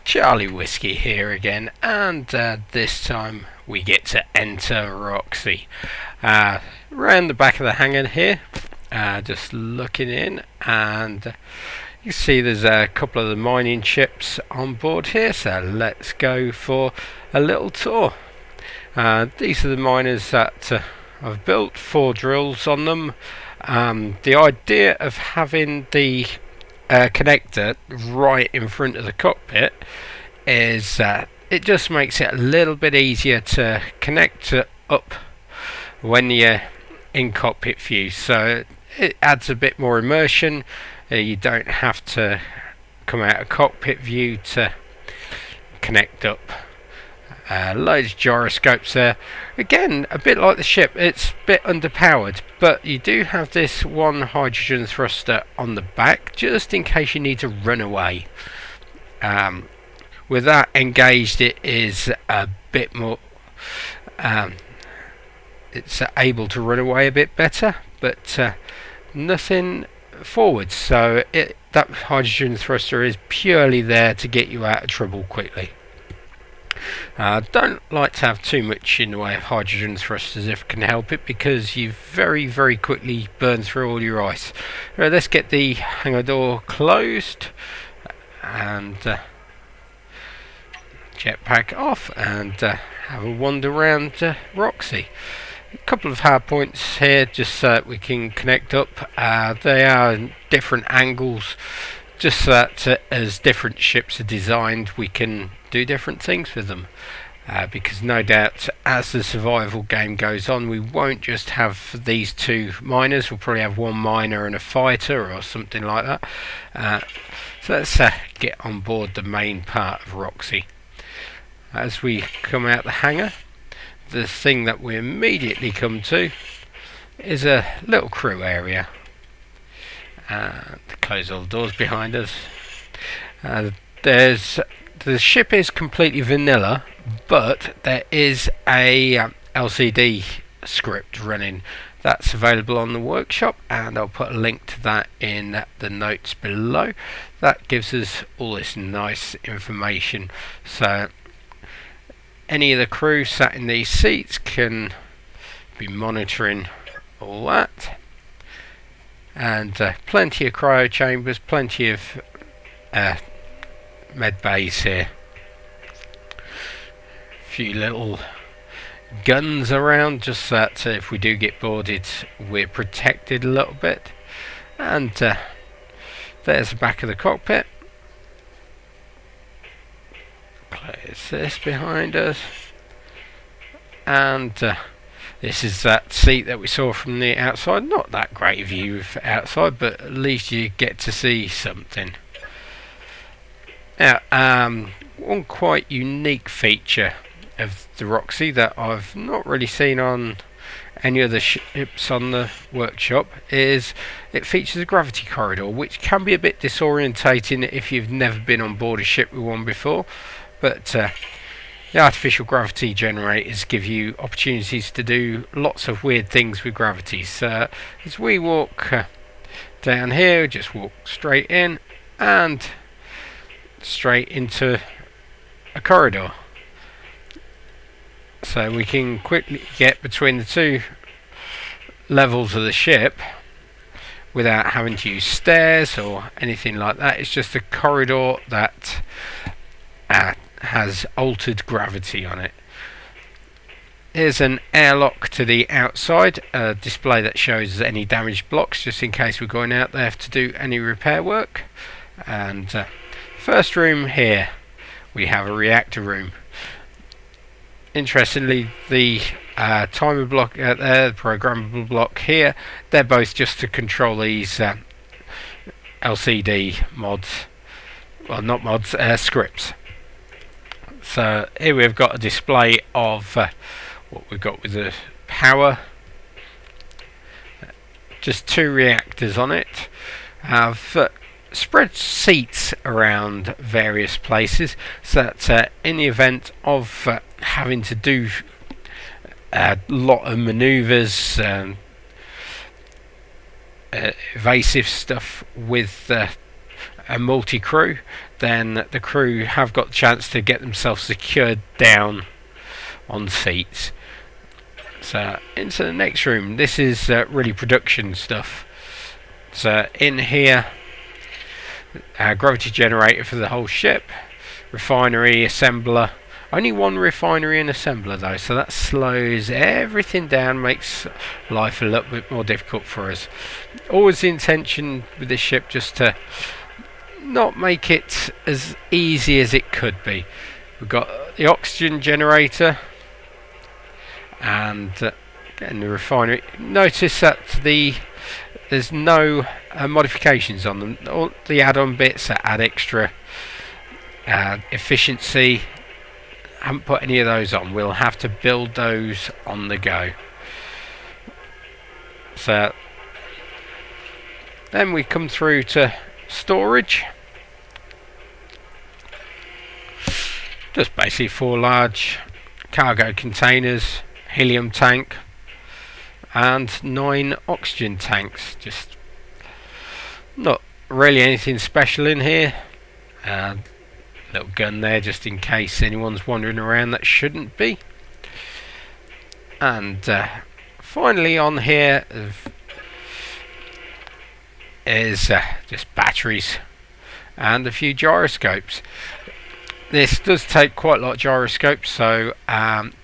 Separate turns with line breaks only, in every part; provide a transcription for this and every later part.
Charlie Whiskey here again, and this time we get to enter Roxy. Round the back of the hangar here, just looking in, and you see there's a couple of the mining ships on board here, so let's go for a little tour. These are the miners that I've built, 4 drills on them. The idea of having the connector right in front of the cockpit is it just makes it a little bit easier to connect up when you're in cockpit view, so it adds a bit more immersion. You don't have to come out of cockpit view to connect up. Loads of gyroscopes there. Again, a bit like the ship, it's a bit underpowered, but you do have this one hydrogen thruster on the back just in case you need to run away. With that engaged, it is a bit more it's able to run away a bit better, but nothing forward, so that hydrogen thruster is purely there to get you out of trouble quickly. Don't like to have too much in the way of hydrogen thrusters if I can help it, because you very quickly burn through all your ice. Right, let's get the hangar door closed and jetpack off and have a wander around Roxy. A couple of hard points here just so that we can connect up. They are different angles, just so that as different ships are designed we can do different things with them, because no doubt as the survival game goes on we won't just have these 2 miners, we'll probably have 1 miner and a fighter or something like that. So let's get on board the main part of Roxy. As we come out the hangar, the thing that we immediately come to is a little crew area. Close all the doors behind us. The ship is completely vanilla, but there is a LCD script running that's available on the workshop, and I'll put a link to that in the notes below. That gives us all this nice information, so any of the crew sat in these seats can be monitoring all that. And plenty of cryo chambers, plenty of med bays here. A few little guns around, just so that if we do get boarded we're protected a little bit. And there's the back of the cockpit. Close this behind us, and this is that seat that we saw from the outside. Not that great a view outside, but at least you get to see something. Now, one quite unique feature of the Roxy that I've not really seen on any other ships on the workshop is it features a gravity corridor, which can be a bit disorientating if you've never been on board a ship with one before. But the artificial gravity generators give you opportunities to do lots of weird things with gravity. So as we walk down here, just walk straight in and straight into a corridor. So we can quickly get between the 2 levels of the ship without having to use stairs or anything like that. It's just a corridor that has altered gravity on it. Here's an airlock to the outside, a display that shows any damaged blocks just in case we're going out there to do any repair work. And first room here we have a reactor room. Interestingly, the timer block there, the programmable block here, they're both just to control these LCD mods, well not mods, scripts. So here we've got a display of what we've got with the power. Just 2 reactors on it. I've spread seats around various places so that in the event of having to do a lot of manoeuvres, evasive stuff with a multi-crew, then the crew have got the chance to get themselves secured down on seats. So into the next room. This is really production stuff. So in here, gravity generator for the whole ship, refinery, assembler. Only one refinery and assembler though, so that slows everything down, makes life a little bit more difficult for us. Always the intention with this ship just to not make it as easy as it could be. We've got the oxygen generator and the refinery. Notice that there's no modifications on them. All the add-on bits that add extra efficiency, haven't put any of those on. We'll have to build those on the go. So then we come through to storage. Just basically 4 large cargo containers, helium tank and 9 oxygen tanks. Just not really anything special in here. Little gun there just in case anyone's wandering around that shouldn't be. And finally on here is just batteries and a few gyroscopes. This does take quite a lot of gyroscopes, so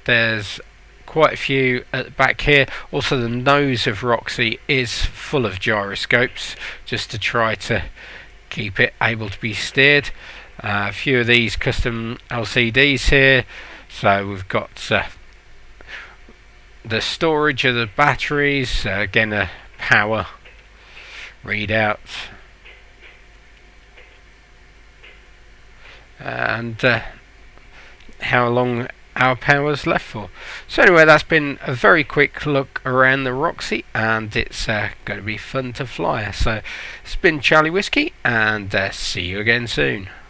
there's quite a few at the back here. Also the nose of Roxy is full of gyroscopes just to try to keep it able to be steered. A few of these custom LCDs here. So we've got the storage of the batteries, again a power readout, and how long our power's left for. So anyway, that's been a very quick look around the Roxy, and it's going to be fun to fly. So it's been Charlie Whiskey, and see you again soon.